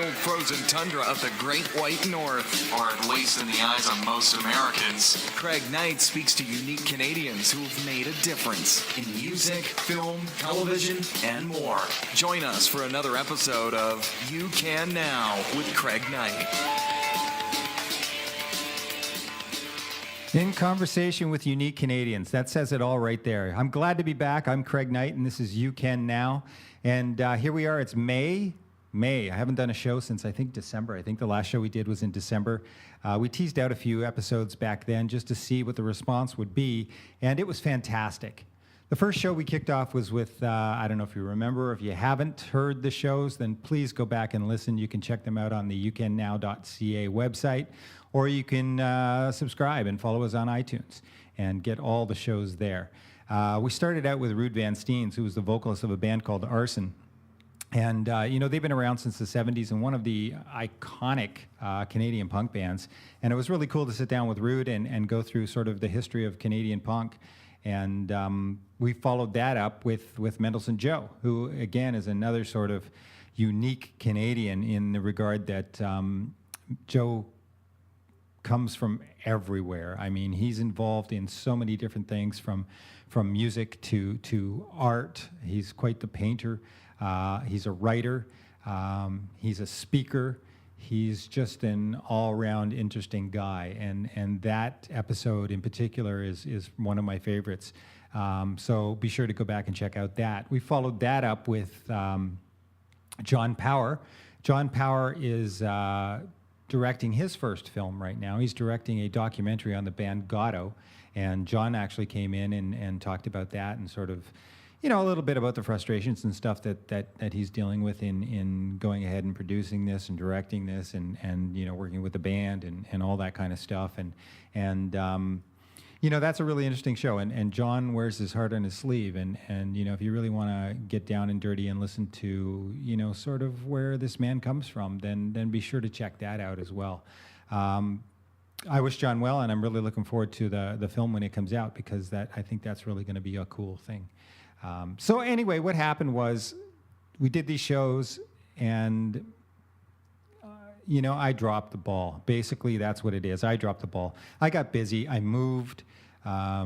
cold frozen tundra of the Great White North. Or at least in the eyes of most Americans. Craig Knight speaks to unique Canadians who have made a difference in music, film, television, and more. Join us for another episode of You Can Now with Craig Knight. In conversation with unique Canadians. That says it all right there. I'm glad to be back. I'm Craig Knight, and this is You Can Now. And here we are. It's May. I haven't done a show since, I think, December. I think the last show we did was in December. We teased out a few episodes back then just to see what the response would be, and it was fantastic. The first show we kicked off was with, I don't know if you remember. If you haven't heard the shows, then please go back and listen. You can check them out on the UCanNow.ca website, or you can subscribe and follow us on iTunes and get all the shows there. We started out with Ruud Van Steens, who was the vocalist of a band called Arson. And, they've been around since the 70s and one of the iconic Canadian punk bands. And it was really cool to sit down with Ruud and go through sort of the history of Canadian punk. And we followed that up with Mendelssohn Joe, who, again, is another sort of unique Canadian in the regard that Joe comes from everywhere. I mean, he's involved in so many different things, from music to art. He's quite the painter. He's a writer. He's a speaker. He's just an all-around interesting guy, and that episode in particular is one of my favorites. So be sure to go back and check out that. We followed that up with John Power. John Power is directing his first film right now. He's directing a documentary on the band Gatto, and John actually came in and talked about that and sort of, a little bit about the frustrations and stuff that he's dealing with in going ahead and producing this and directing this and working with the band and all that kind of stuff. And that's a really interesting show. And John wears his heart on his sleeve. And if you really want to get down and dirty and listen to, sort of where this man comes from, then be sure to check that out as well. I wish John well, and I'm really looking forward to the film when it comes out, because I think that's really going to be a cool thing. So anyway, what happened was we did these shows, and I dropped the ball. Basically, that's what it is. I dropped the ball. I got busy. I moved. My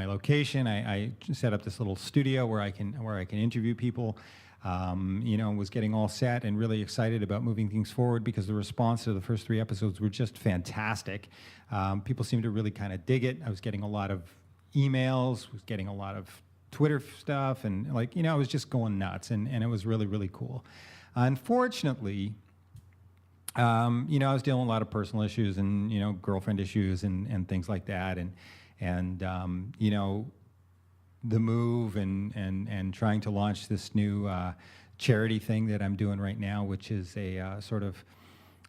location. I set up this little studio where I can interview people. Was getting all set and really excited about moving things forward, because the response to the first 3 episodes were just fantastic. People seemed to really kind of dig it. I was getting a lot of emails, was getting a lot of Twitter stuff, and I was just going nuts, and it was really, really cool. Unfortunately, I was dealing with a lot of personal issues and, girlfriend issues and things like that, and the move and trying to launch this new charity thing that I'm doing right now, which is a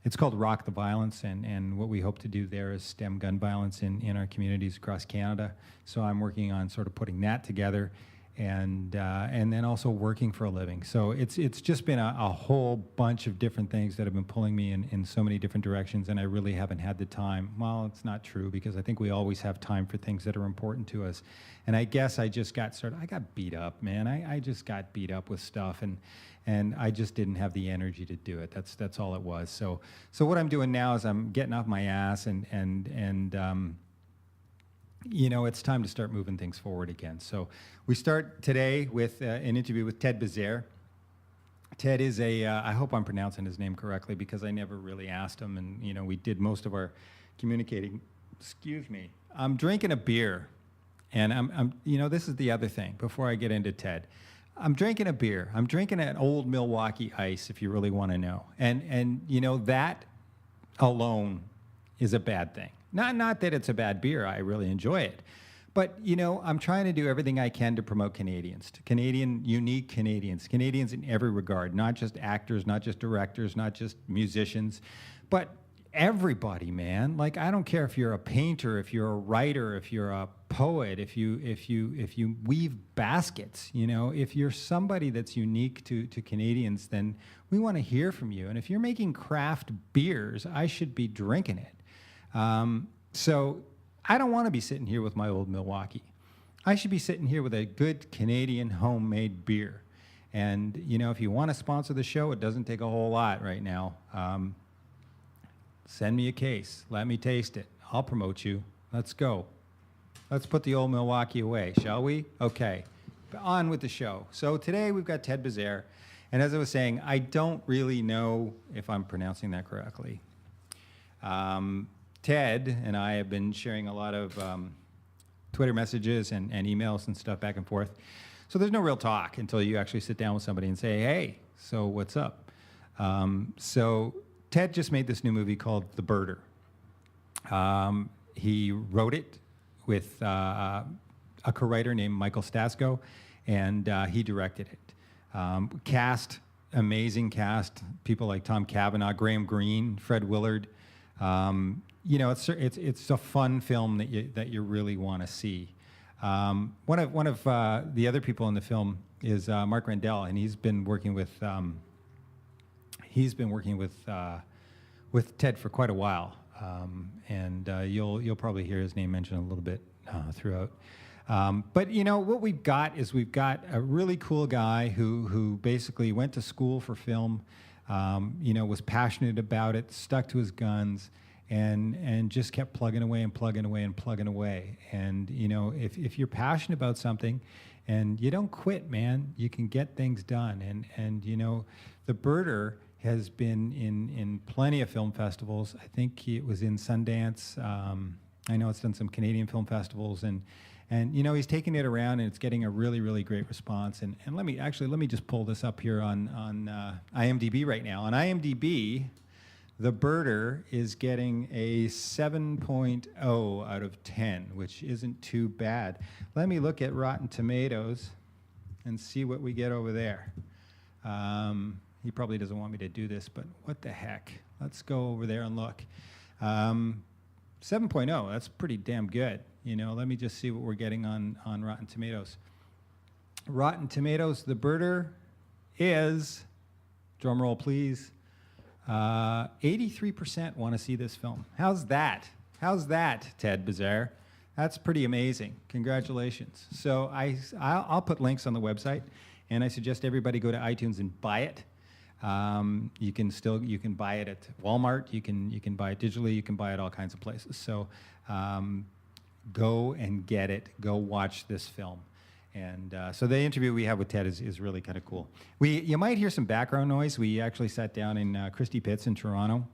it's called Rock the Violence, and what we hope to do there is stem gun violence in our communities across Canada. So I'm working on sort of putting that together, and then also working for a living. So it's just been a whole bunch of different things that have been pulling me in so many different directions, and I really haven't had the time. Well, it's not true, because I think we always have time for things that are important to us. And I guess I just got I got beat up, man. I just got beat up with stuff, and I just didn't have the energy to do it. That's all it was. So what I'm doing now is I'm getting off my ass, and it's time to start moving things forward again. So we start today with an interview with Ted Bezaire. Ted is I hope I'm pronouncing his name correctly, because I never really asked him, and we did most of our communicating. Excuse me. I'm drinking a beer, and I'm this is the other thing before I get into Ted. I'm drinking a beer. I'm drinking an old Milwaukee Ice, if you really want to know. And that alone is a bad thing. Not that it's a bad beer. I really enjoy it. But, I'm trying to do everything I can to promote Canadians, unique Canadians in every regard, not just actors, not just directors, not just musicians, but everybody, man. I don't care if you're a painter, if you're a writer, if you're a poet, if you weave baskets, if you're somebody that's unique to Canadians, then we want to hear from you. And if you're making craft beers, I should be drinking it. So I don't want to be sitting here with my old Milwaukee. I should be sitting here with a good Canadian homemade beer. And, if you want to sponsor the show, it doesn't take a whole lot right now. Send me a case. Let me taste it. I'll promote you. Let's go. Let's put the old Milwaukee away, shall we? Okay. On with the show. So today we've got Ted Bezaire. And as I was saying, I don't really know if I'm pronouncing that correctly. Ted and I have been sharing a lot of Twitter messages and emails and stuff back and forth. So there's no real talk until you actually sit down with somebody and say, hey, so what's up? So Ted just made this new movie called The Birder. He wrote it with a co-writer named Michael Stasko, and he directed it. Cast, amazing cast, people like Tom Cavanagh, Greene, Fred Willard. It's a fun film that you really want to see. One of the other people in the film is Mark Randell, and he's been working with Ted for quite a while, and you'll probably hear his name mentioned a little bit throughout. But what we've got a really cool guy who basically went to school for film, was passionate about it, stuck to his guns, and just kept plugging away. And if you're passionate about something, and you don't quit, man, you can get things done. And The Birder has been in plenty of film festivals. I think it was in Sundance. I know it's done some Canadian film festivals, and he's taking it around, and it's getting a really, really great response. And let me just pull this up here on IMDB right now. On IMDB, The Birder is getting a 7.0 out of 10, which isn't too bad. Let me look at Rotten Tomatoes and see what we get over there. He probably doesn't want me to do this, but what the heck? Let's go over there and look. 7.0, that's pretty damn good. Let me just see what we're getting on Rotten Tomatoes. Rotten Tomatoes, The Birder is, drum roll please, 83% want to see this film. How's that? Ted Bezaire? That's pretty amazing. Congratulations. So I'll put links on the website, and I suggest everybody go to iTunes and buy it. You can buy it at Walmart. You can buy it digitally. You can buy it all kinds of places. So go and get it. Go watch this film. And so the interview we have with Ted is really kind of cool. You might hear some background noise. We actually sat down in Christie Pitts in Toronto.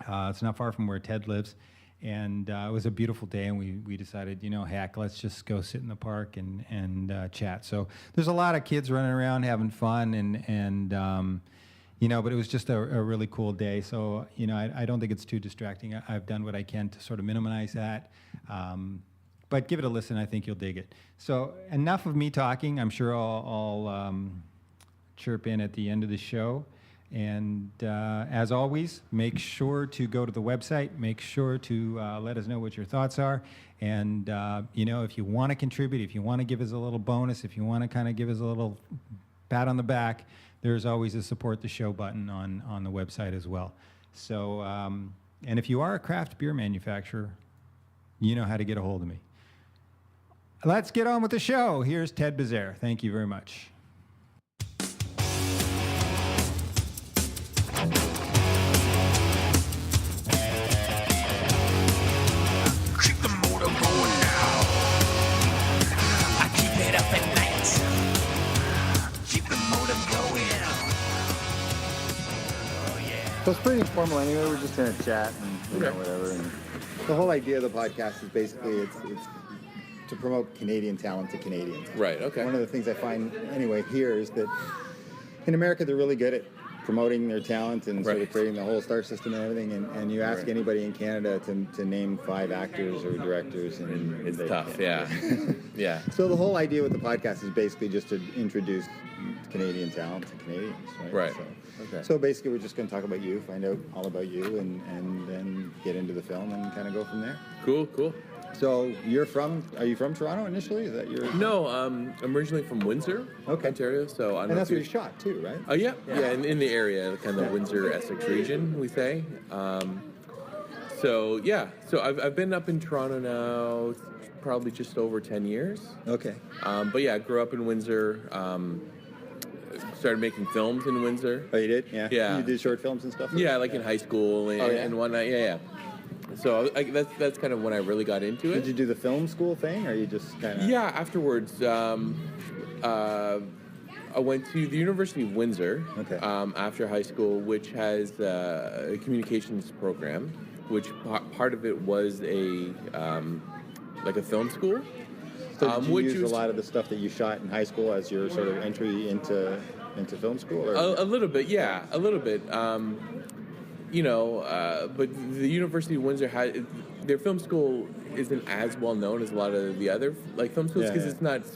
It's not far from where Ted lives. And it was a beautiful day, and we decided, heck, let's just go sit in the park and chat. So there's a lot of kids running around having fun, and but it was just a really cool day. So, I don't think it's too distracting. I've done what I can to sort of minimize that. But give it a listen. I think you'll dig it. So enough of me talking. I'm sure I'll chirp in at the end of the show. And as always, make sure to go to the website. Make sure to let us know what your thoughts are. And, if you want to contribute, if you want to give us a little bonus, if you want to kind of give us a little pat on the back, there's always a support the show button on the website as well. So, and if you are a craft beer manufacturer, you know how to get a hold of me. Let's get on with the show. Here's Ted Bezaire. Thank you very much. Keep the motor going now. I keep it up at night. Keep the motor going. Oh yeah. So it's pretty informal anyway. We're just in a chat and whatever. And the whole idea of the podcast is basically it's to promote Canadian talent to Canadians. Right, okay. One of the things I find anyway here is that in America they're really good at promoting their talent and sort of creating the whole star system and everything. And you ask anybody in Canada to name 5 actors or directors, and it's tough. Yeah. Yeah. So the whole idea with the podcast is basically just to introduce Canadian talent to Canadians, right? Right. So basically we're just going to talk about you, find out all about you, and then get into the film and kind of go from there. Cool. So are you from Toronto initially? Is that your? No, I'm originally from Windsor, Ontario. So and that's where you shot too, right? Oh yeah, in the area, kind of Windsor Essex region, we say. So I've been up in Toronto now, probably just over 10 years. Okay. But yeah, I grew up in Windsor. started making films in Windsor. Oh, you did? Yeah. Yeah. You did short films and stuff. Yeah, like in high school and, Oh, yeah? and whatnot. Yeah. So that's kind of when I really got into it. Did you do the film school thing, or you just kind of? Yeah. Afterwards, I went to the University of Windsor after high school, which has a communications program, which part of it was a film school. So did you use a lot of the stuff that you shot in high school as your sort of entry into film school? Or? A little bit, yeah, a little bit. But the University of Windsor their film school isn't as well known as a lot of the other film schools because it's not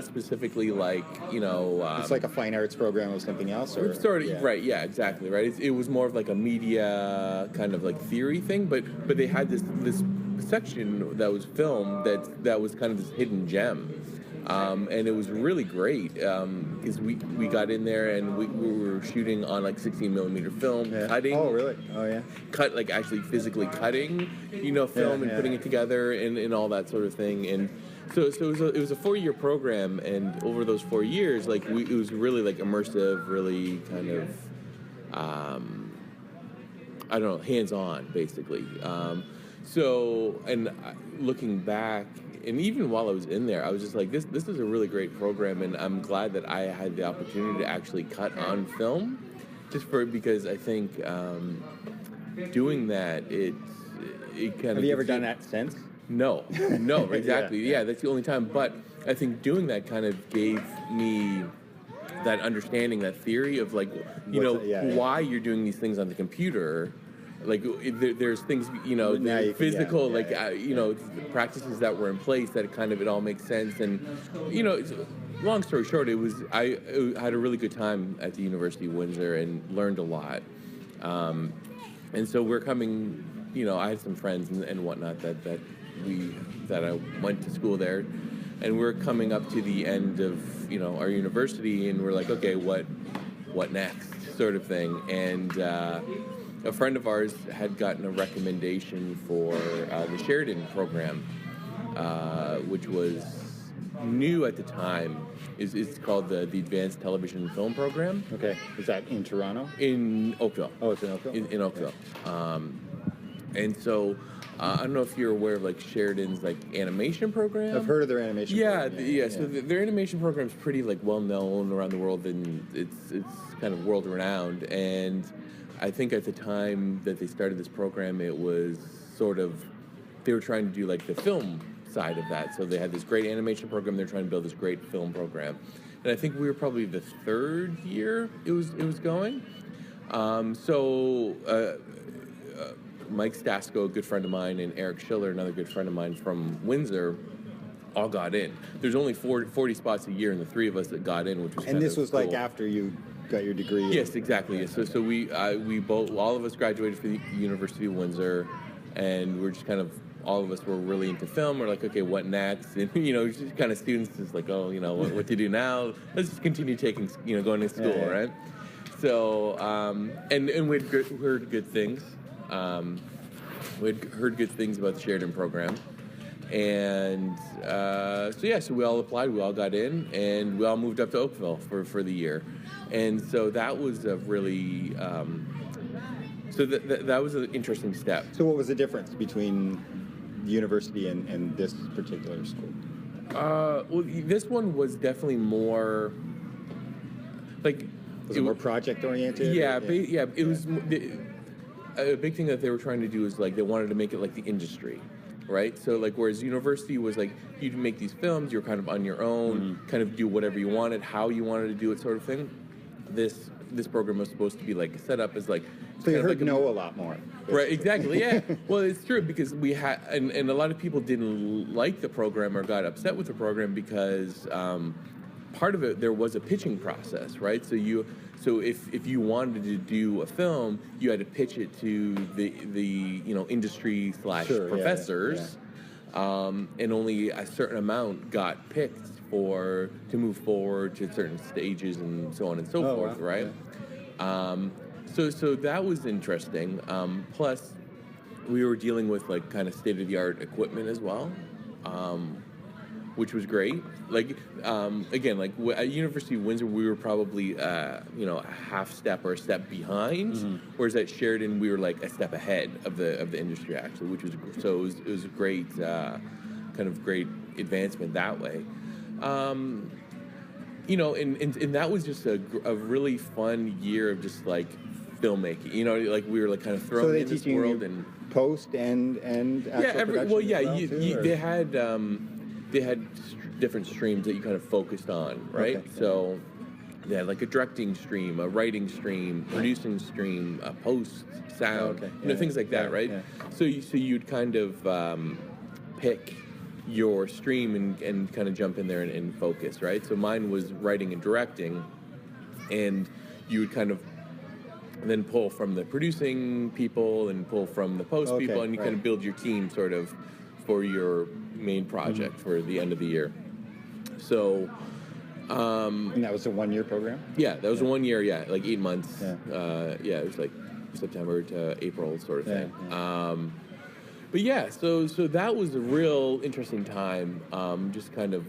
specifically it's like a fine arts program or something else, or right, yeah, exactly, right. It was more of like a media kind of theory thing, but they had this section that was film that was kind of this hidden gem. And it was really great because we got in there and we were shooting on 16 millimeter film, cutting. Oh, really? Oh, yeah. Actually physically cutting, film and putting it together and all that sort of thing. And so it was a 4-year program, and over those 4 years, it was really immersive, really kind of hands-on basically. Looking back. And even while I was in there, I was just like, this is a really great program, and I'm glad that I had the opportunity to actually cut on film, because I think doing that, it kind of... Have you ever done that since? No, exactly. Yeah, that's the only time. But I think doing that kind of gave me that understanding, that theory of why you're doing these things on the computer. There's things, physical, practices that were in place that it all makes sense. And, long story short, I had a really good time at the University of Windsor and learned a lot. And so we're coming, I had some friends and whatnot that I went to school there, and we're coming up to the end of, our university, and we're like, okay, what next, sort of thing. And, a friend of ours had gotten a recommendation for the Sheridan program, which was new at the time. It's called the Advanced Television Film Program. Okay. Is that in Toronto? In Oakville. Oh, it's in Oakville? In Oakville. Okay. And so I don't know if you're aware of Sheridan's animation program. I've heard of their animation program. So their animation program is pretty well known around the world, and it's kind of world renowned. And I think at the time that they started this program, it was they were trying to do the film side of that. So they had this great animation program. They're trying to build this great film program. And I think we were probably the third year it was going. Mike Stasko, a good friend of mine, and Eric Schiller, another good friend of mine from Windsor, all got in. There's only 40 spots a year, and the three of us that got in, which was and this was cool. after you got your degree. Yes, exactly. Yes. So we both, all of us graduated from the University of Windsor, and we're just all of us were really into film. We're like, okay, what next? And just kind of students just what to do now? Let's just continue taking, going to school, right? So and we'd heard good things. We'd heard good things about the Sheridan program. And so we all applied, we all got in, and we all moved up to Oakville for the year. And so that was a really, that was an interesting step. So what was the difference between the university and this particular school? Well, this one was definitely more, Was it more project-oriented? Yeah, it was, a big thing that they were trying to do is, they wanted to make it like the industry. Right, so whereas university was you'd make these films, you're kind of on your own, kind of do whatever you wanted, how you wanted to do it, sort of thing. This program was supposed to be set up as So you heard no a lot more. Basically. Right, exactly, yeah. Well, it's true because we had, and a lot of people didn't like the program or got upset with the program because part of it there was a pitching process, right? So if you wanted to do a film, you had to pitch it to the industry / professors, and only a certain amount got picked to move forward to certain stages and so on and so forth, wow. Right? Yeah. So that was interesting. Plus, we were dealing with kind of state of the art equipment as well. which was great. Like, again, like at University of Windsor, we were probably, a half step or a step behind, whereas at Sheridan, we were like a step ahead of the industry, actually, which was, so it was a great, kind of great advancement that way. And that was just a really fun year of just like filmmaking. Like we were like kind of thrown in this world and post and actual production they had different streams that you kind of focused on, right? Okay. So they had like a directing stream, a writing stream, producing stream, a post, sound, things like that, right? Yeah. So you'd kind of pick your stream and kind of jump in there and focus, right? So mine was writing and directing, and you would kind of then pull from the producing people and pull from the post people, and you kind of build your team sort of for your main project for the end of the year. So and that was a 1-year program? Yeah, that was a 1 year, like 8 months. It was like September to April sort of thing. But yeah, so that was a real interesting time, just kind of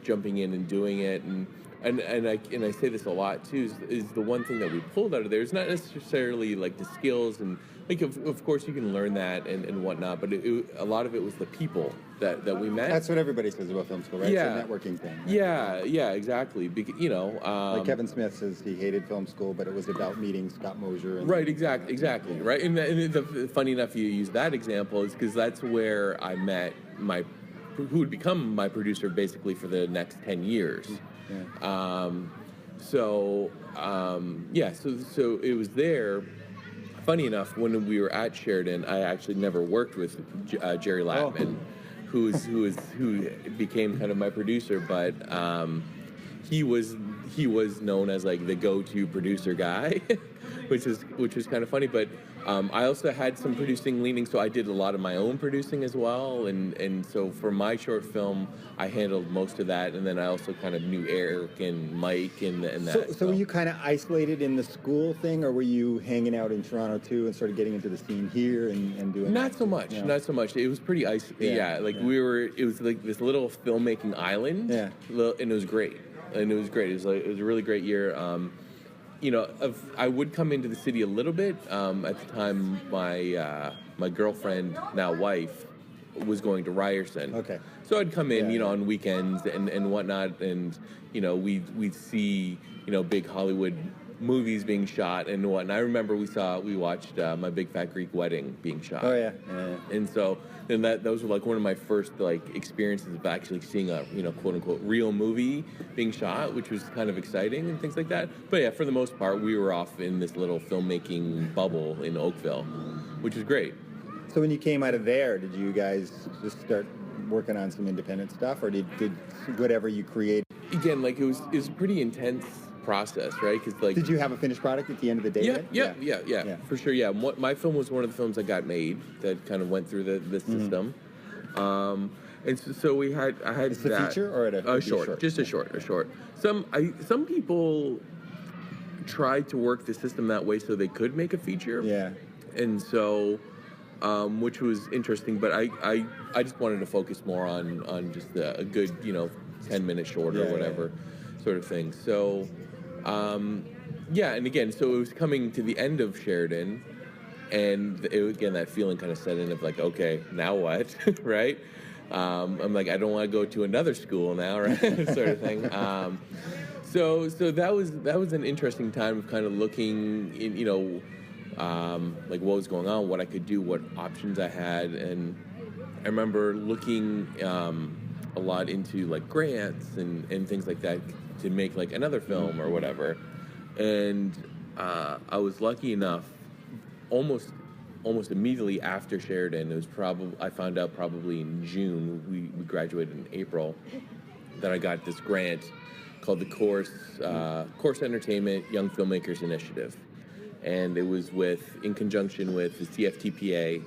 jumping in and doing it, and I say this a lot too, is the one thing that we pulled out of there is not necessarily like the skills, and like of course you can learn that and whatnot, but a lot of it was the people that we met. That's what everybody says about film school, right? Yeah. It's a networking thing. Right? Yeah, exactly. Like Kevin Smith says he hated film school, but it was about meeting Scott Mosier. Right, exactly, right? And the funny enough you use that example is because that's where I met who would become my producer basically for the next 10 years. Yeah. So it was there. Funny enough, when we were at Sheridan, I actually never worked with Jerry Latman, who became kind of my producer, but he was known as like the go-to producer guy, which was kind of funny. But I also had some producing leaning, so I did a lot of my own producing as well, and so for my short film, I handled most of that, and then I also kind of knew Eric and Mike and that. So were you kind of isolated in the school thing, or were you hanging out in Toronto too and sort of getting into the scene here and doing Not so much. It was pretty isolated. It was like this little filmmaking island. Yeah. And it was great. It was a really great year. I would come into the city a little bit. At the time, my girlfriend, now wife, was going to Ryerson. Okay. So I'd come in, on weekends and whatnot, and we'd see big Hollywood movies being shot and whatnot. I remember we watched My Big Fat Greek Wedding being shot. Oh yeah. And so then those were like one of my first like experiences of actually seeing a quote unquote real movie being shot, which was kind of exciting and things like that. But yeah, for the most part, we were off in this little filmmaking bubble in Oakville, which was great. So when you came out of there, did you guys just start working on some independent stuff, or did whatever you created? Again, like it was a pretty intense process, right? Because like, did you have a finished product at the end of the day? Yeah, for sure. Yeah, my film was one of the films that got made that kind of went through the system, and so I had it's a feature or a short, just a short. Some people tried to work the system that way so they could make a feature. Yeah, and so. Which was interesting, but I just wanted to focus more on just a good 10-minute short or whatever sort of thing. So and again, so it was coming to the end of Sheridan, and again that feeling kind of set in of like, okay, now what, right? I'm like, I don't want to go to another school now, right? Sort of thing. So that was an interesting time of kind of looking in, like what was going on, what I could do, what options I had, and I remember looking a lot into like grants and things like that to make like another film or whatever, and I was lucky enough, almost immediately after Sheridan, I found out probably in June, we graduated in April, that I got this grant called the Course Entertainment Young Filmmakers Initiative. And it was in conjunction with the CFTPA,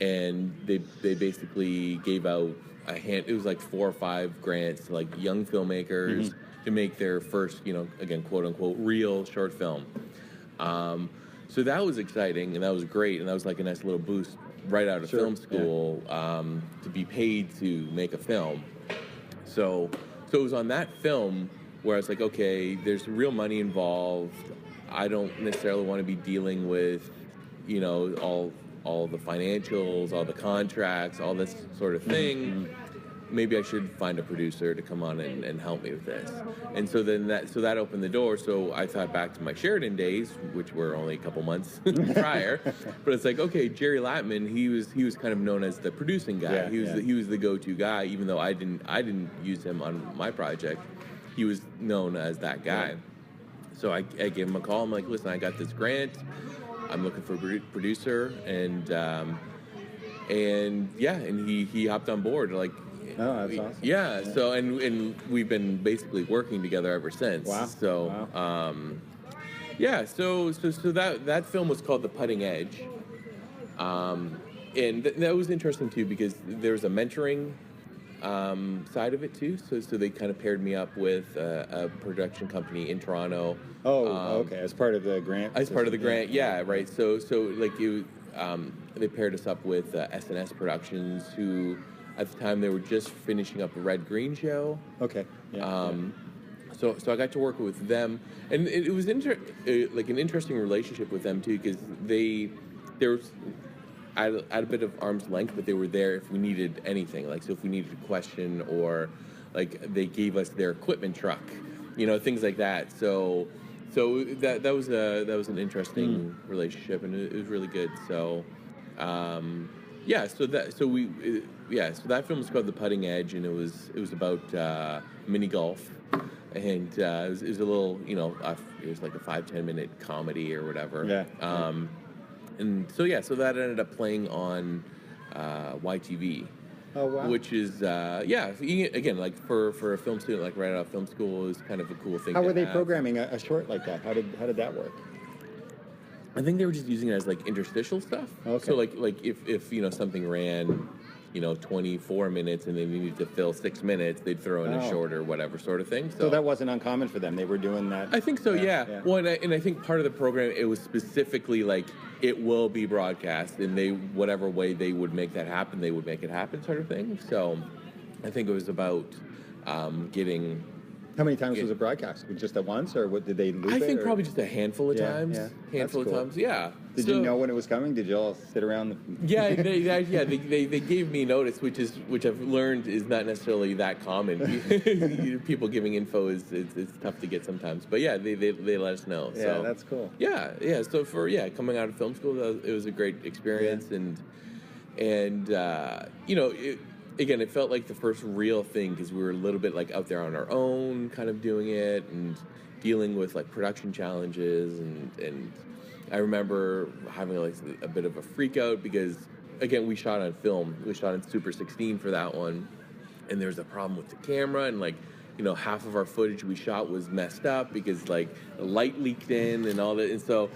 and they basically gave out it was like 4 or 5 grants to like young filmmakers to make their first, again, quote unquote, real short film. So that was exciting and that was great, and that was like a nice little boost right out of film school to be paid to make a film. So it was on that film where I was like, okay, there's real money involved. I don't necessarily want to be dealing with, you know, all the financials, all the contracts, all this sort of thing. Maybe I should find a producer to come on and help me with this. And so then that opened the door. So I thought back to my Sheridan days, which were only a couple months prior. But it's like, okay, Jerry Latman, he was kind of known as the producing guy. He was the go-to guy, even though I didn't use him on my project. He was known as that guy. So I gave him a call. I'm like, listen, I got this grant. I'm looking for a producer, and he hopped on board. Like, oh, that's awesome. Yeah. So and we've been basically working together ever since. Wow. So So that film was called The Putting Edge, and that was interesting too because there was a mentoring side of it too. So they kind of paired me up with a production company in Toronto. Okay. As part of the grant. As part of the grant, yeah, right. So like they paired us up with S&S Productions, who at the time they were just finishing up the Red Green show. Okay. Yeah. So I got to work with them, and it was like an interesting relationship with them too, because they were at a bit of arm's length, but they were there if we needed anything. Like, so if we needed a question, or like they gave us their equipment truck, you know, things like that. So that was an interesting relationship, and it was really good. So so that film was called The Putting Edge, and it was about mini golf, and it was a little, you know, it was like a 5-10 minute comedy or whatever. Yeah. And so that ended up playing on YTV. Oh, wow. Which is again, like for a film student, like right out of film school, is kind of a cool thing. How were they have. programming a short like that? How did that work? I think they were just using it as like interstitial stuff. Okay. So like if you know something ran, you know, 24 minutes and they needed to fill 6 minutes, they'd throw in a short or whatever sort of thing. So that wasn't uncommon for them. They were doing that. I think so. Yeah. Well, and I think part of the program, it was specifically like it will be broadcast, and they, whatever way they would make that happen, they would make it happen, sort of thing. So I think it was about getting. How many times was it broadcast? Just at once, or what did they loop it? I think probably just a handful of times. Yeah. Handful That's of cool. times. Yeah. Did you know when it was coming? Did you all sit around? They gave me notice, which I've learned is not necessarily that common. People giving info is tough to get sometimes, but yeah, they let us know. Yeah, so, that's cool. Yeah. So for coming out of film school, it was a great experience, and you know. Again, it felt like the first real thing because we were a little bit like out there on our own, kind of doing it and dealing with like production challenges, and I remember having like a bit of a freak out because again, we shot on film. We shot on Super 16 for that one, and there was a problem with the camera, and like, you know, half of our footage we shot was messed up because like the light leaked in and all that, and so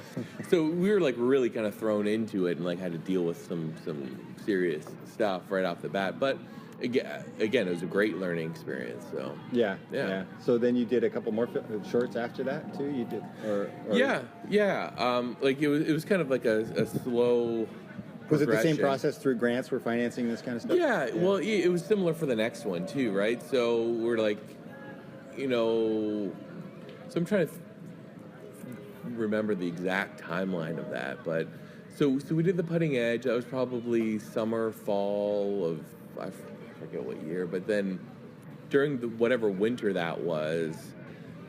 we were like really kind of thrown into it and like had to deal with some serious stuff right off the bat. But again, it was a great learning experience. So yeah. So then you did a couple more shorts after that too. You did, or like it was kind of like a slow. Was it the same process through grants for financing this kind of stuff? Yeah. Well, it was similar for the next one too, right? So we're like, you know, so I'm trying to remember the exact timeline of that, but so we did The Putting Edge. That was probably summer, fall of, I forget what year, but then during whatever winter that was,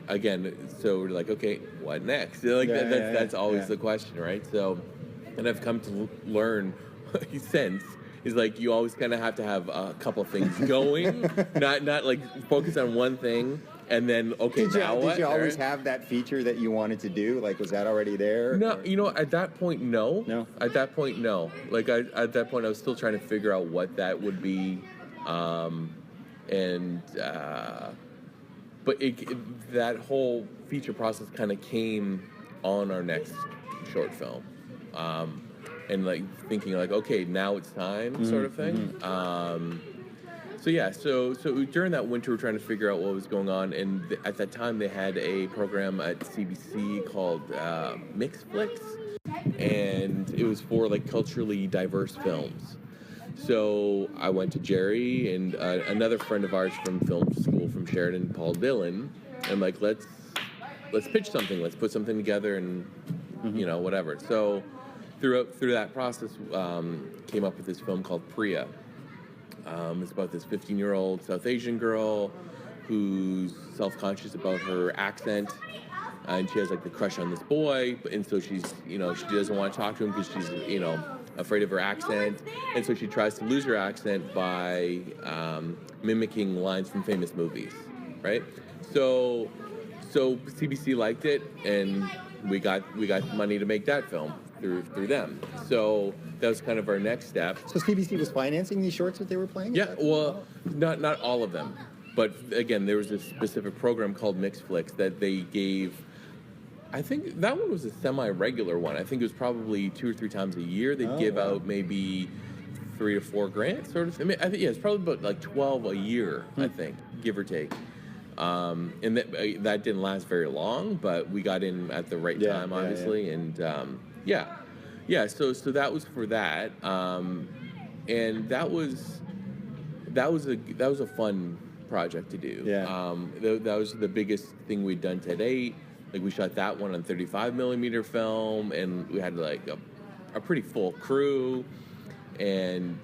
again, so we're like, okay, what next? Like that's always the question, right? So, and I've come to learn since is like you always kind of have to have a couple things going, not like focus on one thing. And then, okay, did you always have that feature that you wanted to do? Like, was that already there? No, you know, at that point, no. No? At that point, no. Like, at that point, I was still trying to figure out what that would be. But that whole feature process kind of came on our next short film. And, like, thinking, like, okay, now it's time, sort of thing. So during that winter, we were trying to figure out what was going on, and at that time they had a program at CBC called Mixflix. and it was for like culturally diverse films. So I went to Jerry and another friend of ours from film school from Sheridan, Paul Dillon, and like let's pitch something, let's put something together, and whatever. So through that process, came up with this film called Priya. It's about this 15-year-old South Asian girl who's self-conscious about her accent, and she has like the crush on this boy, and so she's she doesn't want to talk to him because she's afraid of her accent, and so she tries to lose her accent by mimicking lines from famous movies, right? So CBC liked it, and we got money to make that film through them. So that was kind of our next step. So CBC was financing these shorts that they were playing? Yeah, well, not all of them, but again, there was a specific program called Mixed Flicks that they gave. I think that one was a semi-regular one. I think it was probably 2 or 3 times a year. They'd give out maybe 3 to 4 grants, sort of. I mean, I think it's probably about like 12 a year, I think, give or take. And that didn't last very long, but we got in at the right time, obviously, and So that was for that, and that was a fun project to do. Yeah. That was the biggest thing we'd done to date. Like, we shot that one on 35 millimeter film, and we had like a pretty full crew, and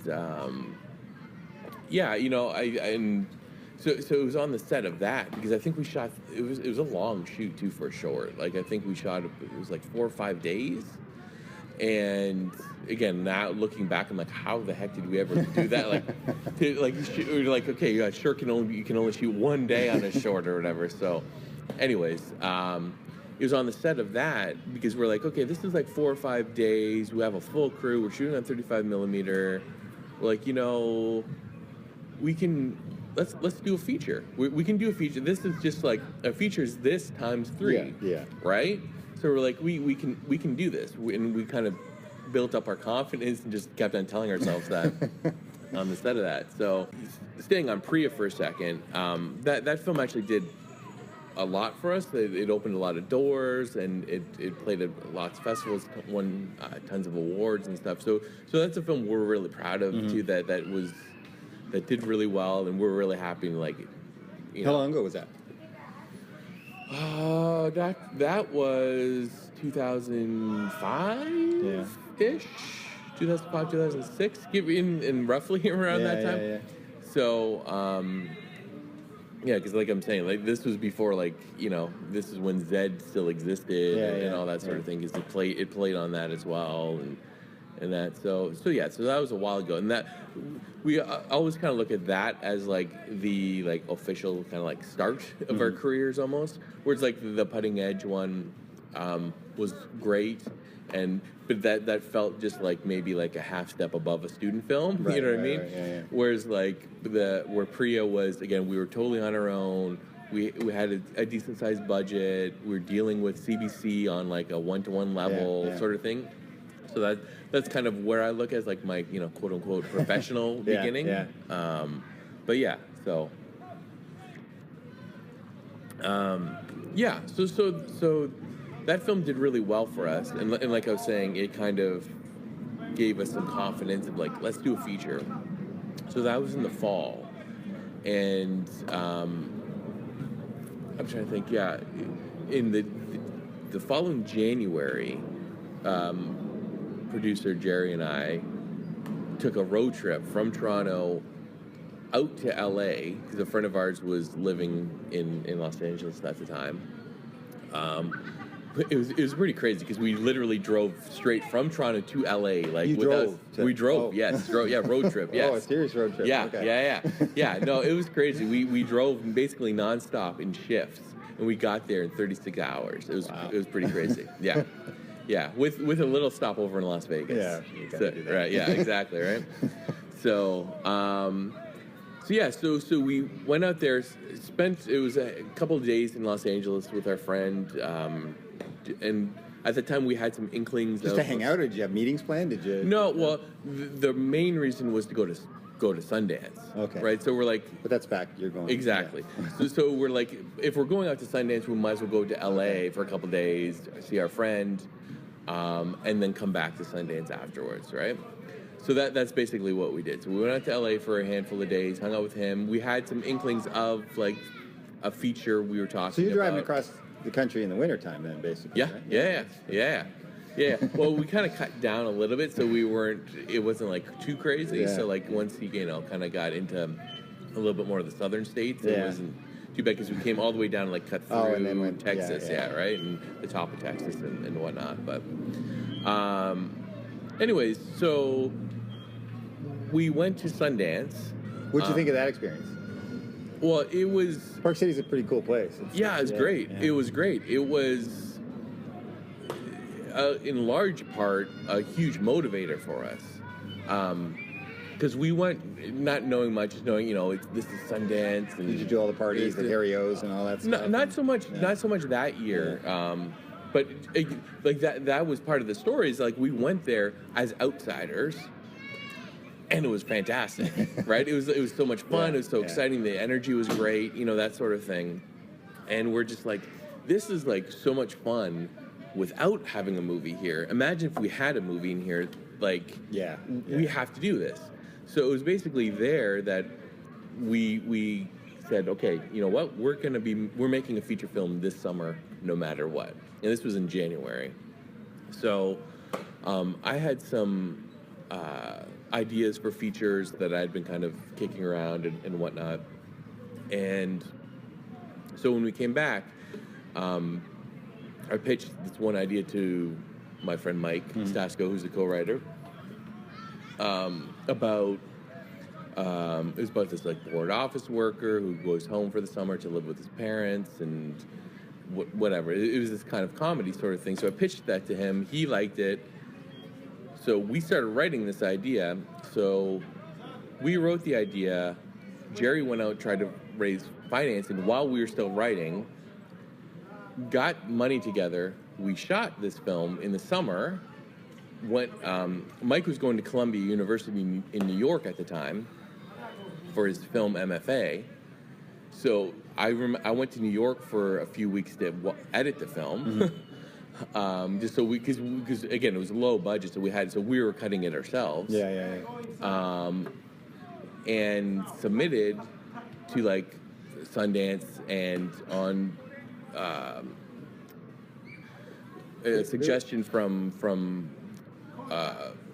So it was on the set of that, because I think we shot, it was a long shoot too for a short. Like, I think we shot, it was like 4 or 5 days. And again, now looking back, I'm like, how the heck did we ever do that? We're like, okay, you can only shoot 1 day on a short or whatever. So anyways, it was on the set of that, because we're like, okay, this is like 4 or 5 days. We have a full crew. We're shooting on 35 millimeter. We're like, we can, let's do a feature. We can do a feature. This is just like a feature is this times 3. Yeah. Right? So we're like, we can do this. And we kind of built up our confidence and just kept on telling ourselves that on the set of that. So staying on Priya for a second, that film actually did a lot for us. It opened a lot of doors, and it played at lots of festivals, won tons of awards and stuff. So that's a film we're really proud of too. That did really well, and we're really happy. How long ago was that? That was 2005 ish, 2005, 2006, in roughly around that time. Yeah. So. Because like I'm saying, like this was before, this is when Zed still existed and all that sort of thing. Because it played on that as well, and that. So that was a while ago, and that we always kind of look at that as like the official kind of start of our careers almost. Whereas the Putting Edge one was great, but that felt just like maybe like a half step above a student film, you know what I mean? Right. Whereas where Priya was, again, we were totally on our own. We had a decent sized budget. We were dealing with CBC on like a 1-to-1 level sort of thing. So that's kind of where I look as like my quote unquote professional beginning. So that film did really well for us, and like I was saying, it kind of gave us some confidence of let's do a feature. So that was in the fall, and I'm trying to think. Yeah, in the following January, producer Jerry and I took a road trip from Toronto out to LA, because a friend of ours was living in Los Angeles at the time. It was pretty crazy, because we literally drove straight from Toronto to LA. We drove, yes, road trip, yes. Oh, a serious road trip. Yeah, okay. yeah. No, it was crazy. We drove basically nonstop in shifts, and we got there in 36 hours. It was pretty crazy. Yeah. Yeah, with a little stopover in Las Vegas. Yeah, you gotta do that. Right. Yeah, exactly. Right. So we went out there. It was a couple of days in Los Angeles with our friend, and at the time we had some inklings. Just to hang out, or did you have meetings planned? Did you? No. Well, the main reason was to go to Sundance. Okay. Right. So we're like. But that's back. You're going. Exactly. Yeah. so we're like, if we're going out to Sundance, we might as well go to LA for a couple of days, see our friend. and then come back to Sundance afterwards, right? So that's basically what we did. So we went out to LA for a handful of days, hung out with him. We had some inklings of like a feature we were talking about. So you're driving across the country in the wintertime then, basically, yeah, right? Yeah. Well, we kind of cut down a little bit, so it wasn't like too crazy. Yeah. So like once he, kind of got into a little bit more of the southern states, it wasn't too bad because we came all the way down and like cut through and then went, Texas, right, and the top of Texas and whatnot. But anyways, so we went to Sundance. What'd you think of that experience? Well, it was... Park City's a pretty cool place. It was great. Yeah. It was great. It was, in large part, a huge motivator for us. Because we went not knowing much, just knowing, this is Sundance. And did you do all the parties, the Harry O's and all that stuff? Not so much that year. But that was part of the story. Is like we went there as outsiders, and it was fantastic, right? It was so much fun. It was so exciting. The energy was great, that sort of thing. And we're just like, this is like so much fun without having a movie here. Imagine if we had a movie in here. We have to do this. So it was basically there that we said, okay, you know what? We're making a feature film this summer, no matter what. And this was in January. So I had some ideas for features that I'd been kind of kicking around and whatnot. And so when we came back, I pitched this one idea to my friend Mike Stasko, who's the co-writer, about it was about this like bored office worker who goes home for the summer to live with his parents and whatever. It was this kind of comedy sort of thing. So I pitched that to him. He liked it. So we started writing this idea. So we wrote the idea. Jerry went out and tried to raise financing while we were still writing. Got money together. We shot this film in the summer. Mike was going to Columbia University in New York at the time for his film MFA. So I went to New York for a few weeks to edit the film, just so because again it was low budget, so we were cutting it ourselves. And submitted to like Sundance and on a suggestion from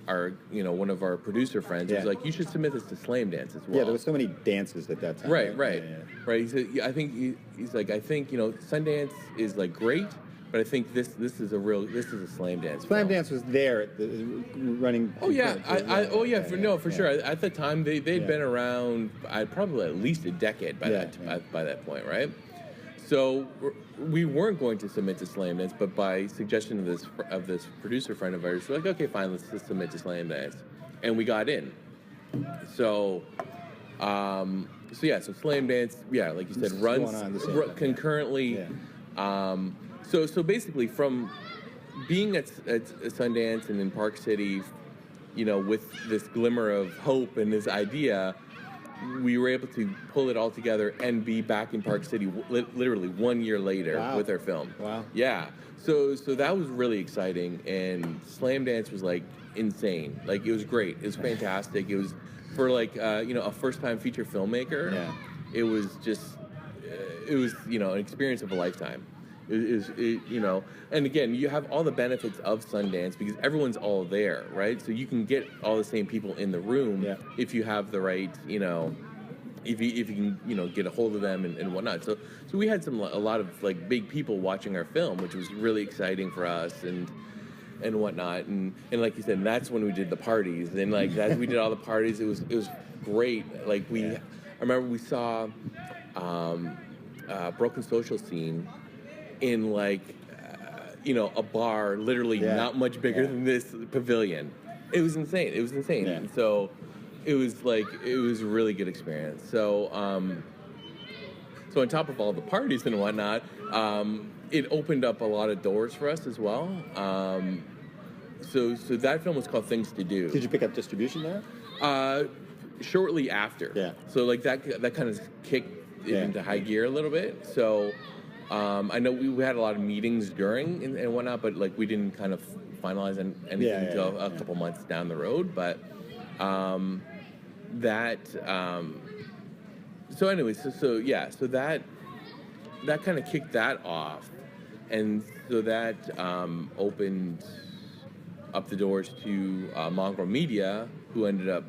our one of our producer friends was like, you should submit this to Slamdance as well. Yeah, there was so many dances at that time. Right. He said, I think Sundance is like great, but I think this is a Slamdance. Slamdance was there at running. For sure. At the time, they'd been around. Probably at least a decade by that point, right? So we weren't going to submit to Slamdance, but by suggestion of this producer friend of ours, we're like, okay, fine, let's just submit to Slamdance, and we got in. So, so Slamdance, like you said, runs concurrently. So basically, from being at Sundance and in Park City, with this glimmer of hope and this idea, we were able to pull it all together and be back in Park City literally 1 year later with our film. Wow. Yeah. So that was really exciting, and Slamdance was like insane. Like it was great. It was fantastic. It was for like a first-time feature filmmaker. Yeah. It was just an experience of a lifetime. And again, you have all the benefits of Sundance because everyone's all there, right? So you can get all the same people in the room if you have the right, if you can, get a hold of them and whatnot. So we had a lot of like big people watching our film, which was really exciting for us and whatnot. And like you said, that's when we did the parties. And like as we did all the parties, it was great. Like I remember we saw Broken Social Scene in like a bar literally not much bigger than this pavilion. It was insane. And so it was a really good experience. So so on top of all the parties and whatnot, it opened up a lot of doors for us as well. So that film was called Things to Do. Did you pick up distribution there? Shortly after. Yeah. So like that kind of kicked it into high gear a little bit. So I know we had a lot of meetings during and whatnot, but like we didn't kind of finalize anything until a couple months down the road. But so anyways, so that kind of kicked that off, and so that opened up the doors to Mongrel Media, who ended up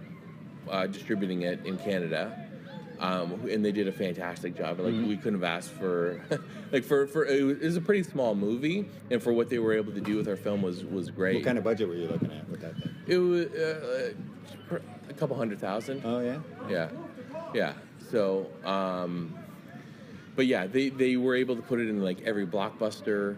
distributing it in Canada. And they did a fantastic job. Like we couldn't have asked for, like for it was a pretty small movie, and for what they were able to do with our film was great. What kind of budget were you looking at with that thing? It was a couple $100,000. Oh yeah. Yeah. So, but yeah, they were able to put it in like every Blockbuster.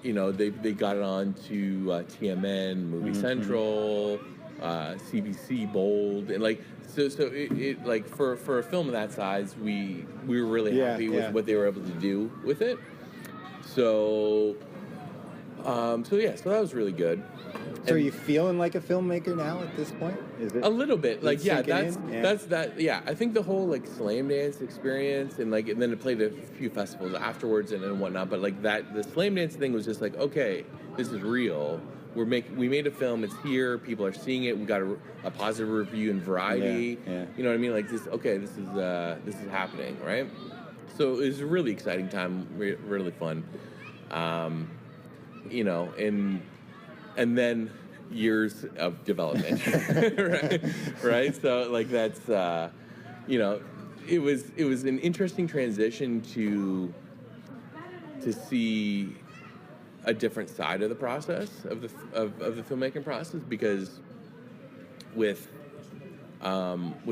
You know, they got it on to TMN, Movie Central, CBC, Bold, and like. So it like for a film of that size, we were really happy with what they were able to do with it. So that was really good. So are you feeling like a filmmaker now at this point? Is it a little bit? Like that's that. Yeah, I think the whole like slam dance experience and then it played a few festivals afterwards and whatnot. But like the slam dance thing was just like, okay, this is real. We made a film. It's here. People are seeing it. We got a positive review in Variety. Yeah. You know what I mean? Like this. Okay, this is happening, right? So it was a really exciting time. Really fun. You know, and then years of development, right? So like that's you know, it was an interesting transition to see a different side of the process of the filmmaking process, because with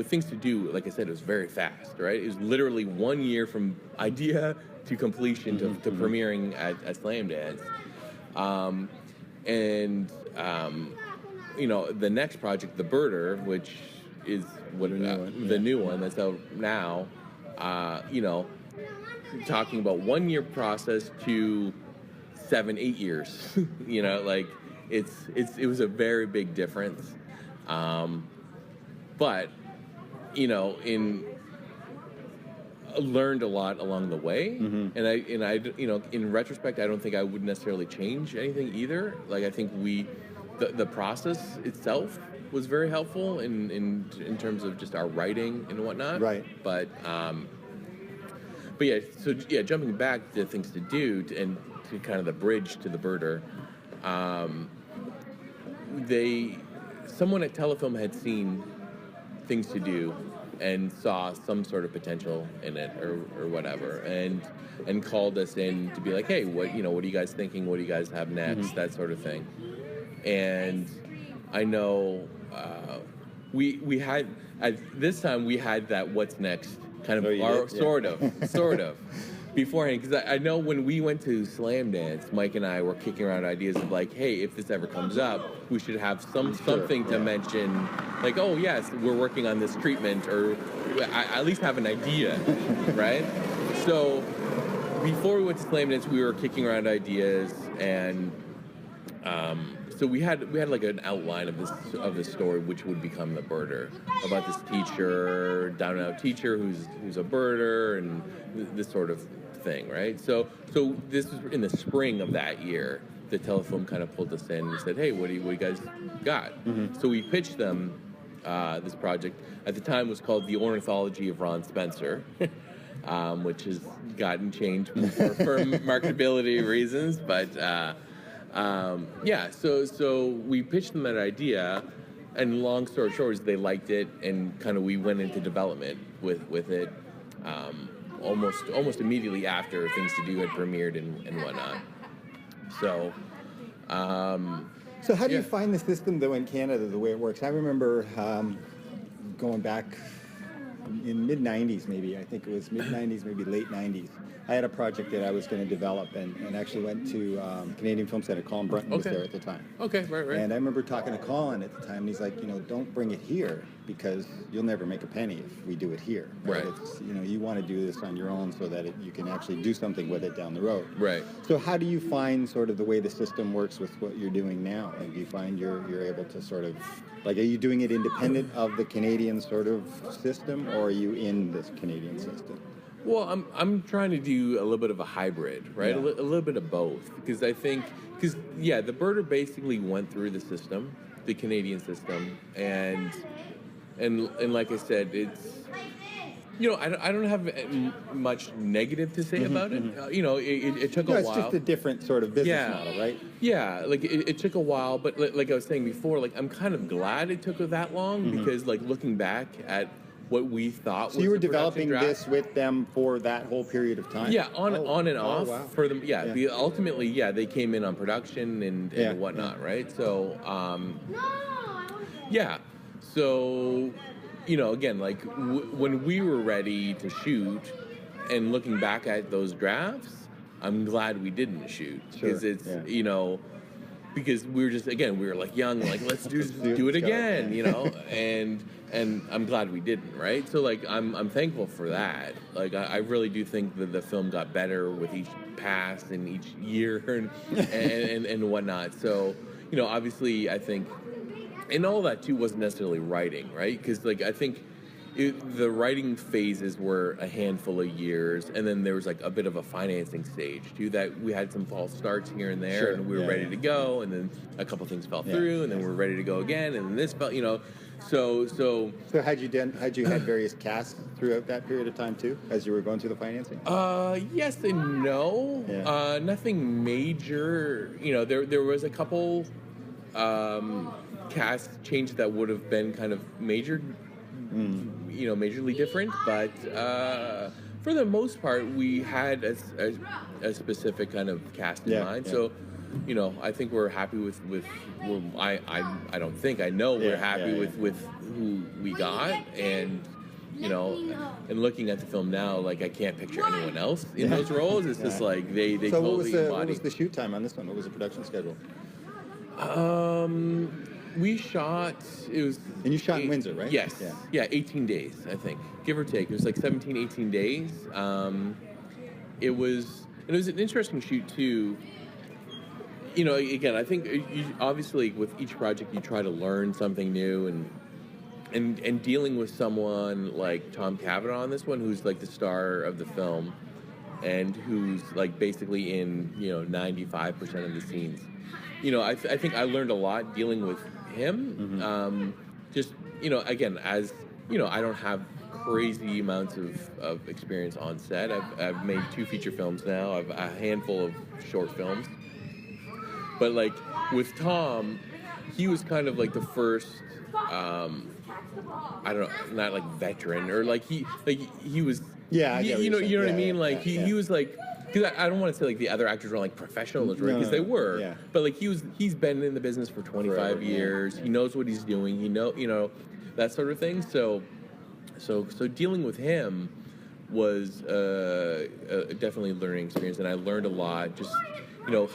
things to do, like I said, it was very fast, right? It was literally 1 year from idea to completion to premiering at Slamdance. You know, the next project, The Birder, which is the new one that's out now, you know, talking about 1 year process to 7-8 years. You know, like it was a very big difference. But you know, learned a lot along the way, and I you know, in retrospect, I don't think I would necessarily change anything either. Like I think the process itself was very helpful in terms of just our writing and whatnot. Right. But yeah, so yeah, jumping back to things to do and to kind of the bridge to The Birder, someone at Telefilm had seen things to do and saw some sort of potential in it or whatever, and called us in to be like, hey, what are you guys thinking? What do you guys have next? That sort of thing. And I know we had at this time we had that what's next kind of sort of beforehand, because I know when we went to Slamdance, Mike and I were kicking around ideas of like, hey, if this ever comes up, we should have something to mention, like, oh yes, we're working on this treatment, or at least have an idea, right? So before we went to Slamdance, we were kicking around ideas, and so we had like an outline of this story, which would become The Birder, about this teacher, down and out teacher who's a birder, and this sort of thing, right? So this was in the spring of that year. The Telefilm kind of pulled us in and said, hey, what do you guys got? So we pitched them this project. At the time, it was called The Ornithology of Ron Spencer, which has gotten changed for marketability reasons, but yeah. So we pitched them that idea, and long story short is they liked it, and kind of we went into development with it almost immediately after Things to Do had premiered and whatnot. So So how do you find the system, though, in Canada, the way it works? I remember going back in mid-'90s, maybe. I think it was mid-'90s, maybe late '90s. I had a project that I was going to develop, and actually went to Canadian Film Center. Colin Brunton was there at the time. Okay, right. And I remember talking to Colin at the time, and he's like, don't bring it here, because you'll never make a penny if we do it here. Right. It's, you want to do this on your own so that you can actually do something with it down the road. Right. So how do you find sort of the way the system works with what you're doing now? Like, do you find you're able to sort of, like, are you doing it independent of the Canadian sort of system, or are you in this Canadian system? Well, I'm trying to do a little bit of a hybrid, right? Yeah. A little bit of both, because I think, the birder basically went through the system, the Canadian system, and like I said, it's, I don't have much negative to say about it. It took a while. It's just a different sort of business model, right? Yeah, like it took a while, but like I was saying before, like I'm kind of glad it took that long because, like, looking back at what we thought. So you were developing this with them for that whole period of time? Yeah, on and off for them. Yeah, Yeah. ultimately, they came in on production and whatnot, right? So, So, again, like when we were ready to shoot, and looking back at those drafts, I'm glad we didn't shoot because because we were just, again, we were like young, like let's do it again, and I'm glad we didn't, right? So like I'm thankful for that. Like I really do think that the film got better with each pass and each year and whatnot. So obviously I think, and all that too wasn't necessarily writing, right? Because like I think the writing phases were a handful of years, and then there was like a bit of a financing stage too, that we had some false starts here and there, and we were ready to go, and then a couple things fell through, and then we were ready to go again, and then this fell, So had you had various casts throughout that period of time too, as you were going through the financing? Yes and no. Yeah. Nothing major. There was a couple cast changes that would have been kind of major. Majorly different, but for the most part, we had a specific kind of cast in mind. Yeah. So, I think we're happy with I don't think, I know we're happy with who we got, and and looking at the film now, like I can't picture anyone else in those roles. It's just like they so totally embody. What was the shoot time on this one? What was the production schedule? We shot, it was... And you shot in Windsor, right? Yes. Yeah, 18 days, I think. Give or take. It was like 17, 18 days. It was an interesting shoot, too. Again, I think obviously with each project you try to learn something new, and dealing with someone like Tom Cavanagh on this one, who's like the star of the film, and who's like basically in, 95% of the scenes. I think I learned a lot dealing with him. Just, again, as, I don't have crazy amounts of experience on set. I've made 2 feature films now. I've a handful of short films. But, like, with Tom, he was kind of like the first, I don't know, not like veteran, or like he was, you know what I mean? Like, he was like, because I don't want to say like the other actors were like professionals, right? Because they were, but like he's been in the business for 25 years. He knows what he's doing. He know that sort of thing. So dealing with him was definitely a learning experience, and I learned a lot. Just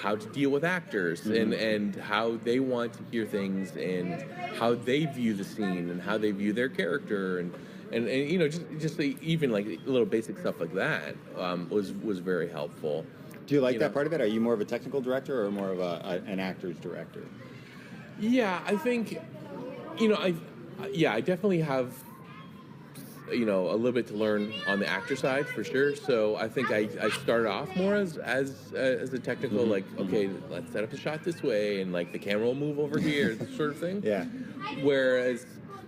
how to deal with actors and how they want to hear things, and how they view the scene, and how they view their character, and just even like little basic stuff like that was very helpful. Do you like that part of it? Are you more of a technical director or more of an actor's director? Yeah, I think, I definitely have, a little bit to learn on the actor side for sure. So I think I started off more as a technical, like, okay, let's set up the shot this way, and like the camera will move over here, this sort of thing. Yeah. Whereas,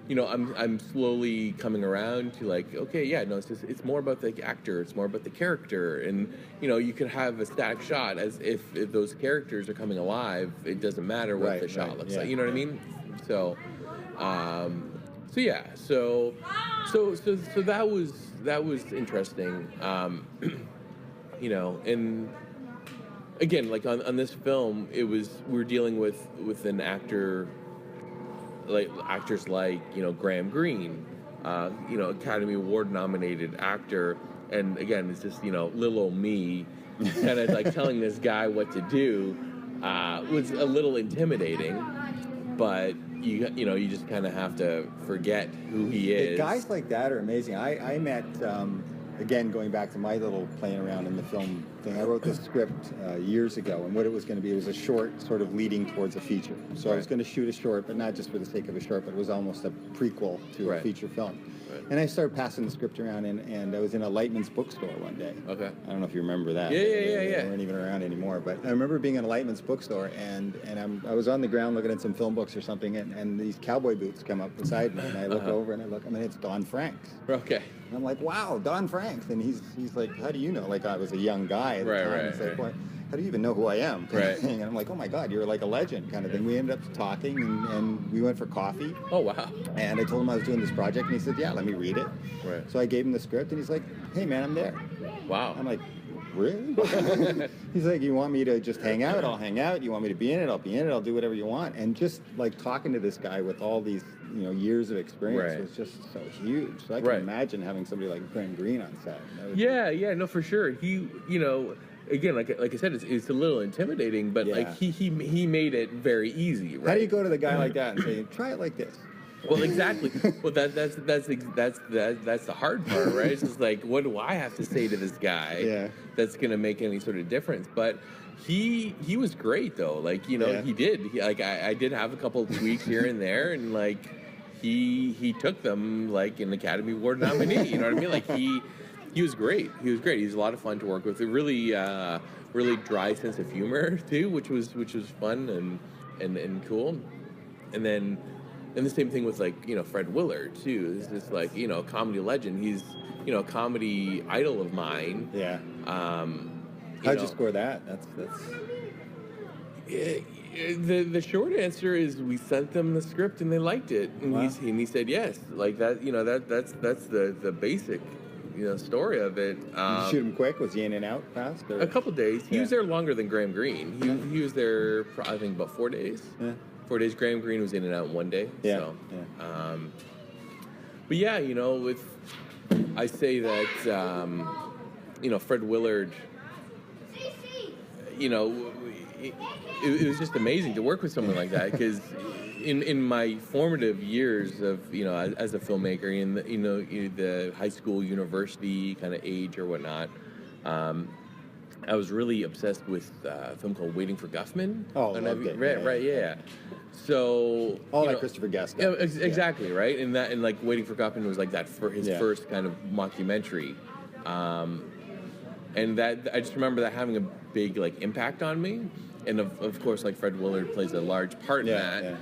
I'm slowly coming around to like, okay, it's more about the actor, it's more about the character, and you could have a static shot as if those characters are coming alive. It doesn't matter what the shot looks like. You know what I mean? So that was interesting. And again, like on this film, we're dealing with an actor. Like actors like Graham Greene, Academy Award nominated actor, and again it's just little old me, kind of like telling this guy what to do, was a little intimidating, but you just kind of have to forget who he is. Guys like that are amazing. I met again, going back to my little playing around in the film interesting. I wrote this script years ago, and what it was going to be, it was a short sort of leading towards a feature. So I was going to shoot a short, but not just for the sake of a short, but it was almost a prequel to a feature film. And I started passing the script around, and I was in a Lightman's bookstore one day. Okay. I don't know if you remember that. Yeah. They weren't even around anymore. But I remember being in a Lightman's bookstore, and I was on the ground looking at some film books or something, and these cowboy boots come up beside me, and I look over and I mean, it's Don Franks. Okay. And I'm like, wow, Don Franks. And he's like, how do you know? Like, I was a young guy at the time. He's like, how do you even know who I am? Kind of thing. And I'm like, oh my God, you're like a legend kind of thing. We ended up talking, and we went for coffee. Oh, wow. And I told him I was doing this project, and he said, yeah, let me read it. Right. So I gave him the script, and he's like, hey, man, I'm there. Wow. I'm like, really? He's like, you want me to just hang out? I'll hang out. You want me to be in it? I'll be in it. I'll do whatever you want. And just like talking to this guy with all these, years of experience was just so huge. So I can imagine having somebody like Greene on set. No, for sure. He, again, like I said, it's a little intimidating, but like he made it very easy. Right? How do you go to the guy like that and say, try it like this? Well, exactly. Well, that's the hard part, right? It's just like, what do I have to say to this guy that's going to make any sort of difference? But he was great though. Like, he did. I did have a couple of tweaks here and there, and like he took them like an Academy Award nominee. You know what I mean? Like he was great. He was great. He's a lot of fun to work with. A really dry sense of humor too, which was fun and cool. And then. And the same thing with Fred Willard too. This is like a comedy legend. He's a comedy idol of mine. Yeah. How'd you score that? That's. The short answer is we sent them the script and they liked it, and he said yes. Like that. That's the basic story of it. Did you shoot him quick? Was he in and out fast? Or? A couple days. He was there longer than Graham Greene. He was there I think about 4 days. Yeah. 4 days. Graham Greene was in and out in 1 day. Yeah. So, but yeah, I say that, Fred Willard, it was just amazing to work with someone like that, because in my formative years of, as a filmmaker, in the high school, university kind of age or whatnot, I was really obsessed with a film called Waiting for Guffman. Oh, loved it. Right, yeah. So all that Christopher Guest. Yeah, exactly, right. And like Waiting for Guffman was like that for his first kind of mockumentary, and that I just remember that having a big like impact on me. And of course, like Fred Willard plays a large part in that.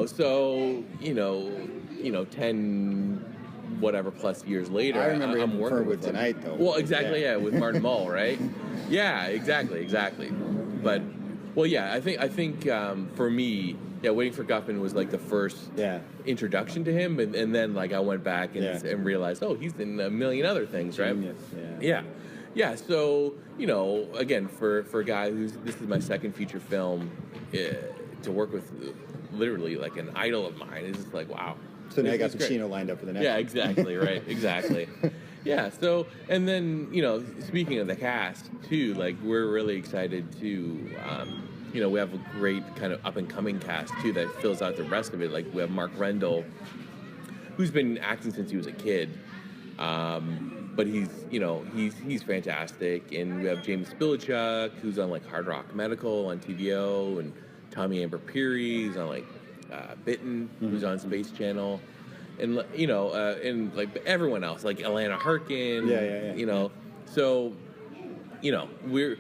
So 10 whatever plus years later, I remember I'm working with Tonight though. Well, exactly, with Martin Mull, right? Yeah, exactly. But I think for me, Waiting for Guffman was like the first introduction to him, and then like I went back and realized, oh, he's in a million other things, right? Genius, Yeah. So again, for a guy this is my second feature film, to work with literally like an idol of mine is just like wow. So now I got Pacino lined up for the next one. Yeah, exactly, right, exactly. Yeah, so, and then, speaking of the cast, too, like, we're really excited to, we have a great kind of up-and-coming cast, too, that fills out the rest of it. Like, we have Mark Rendell, who's been acting since he was a kid, but he's fantastic. And we have James Spilichuk, who's on, like, Hard Rock Medical on TVO, and Tommy Amber Peary, who's on, like, Bitten, who's on Space Channel, and and like everyone else, like Alana Harkin, So, we're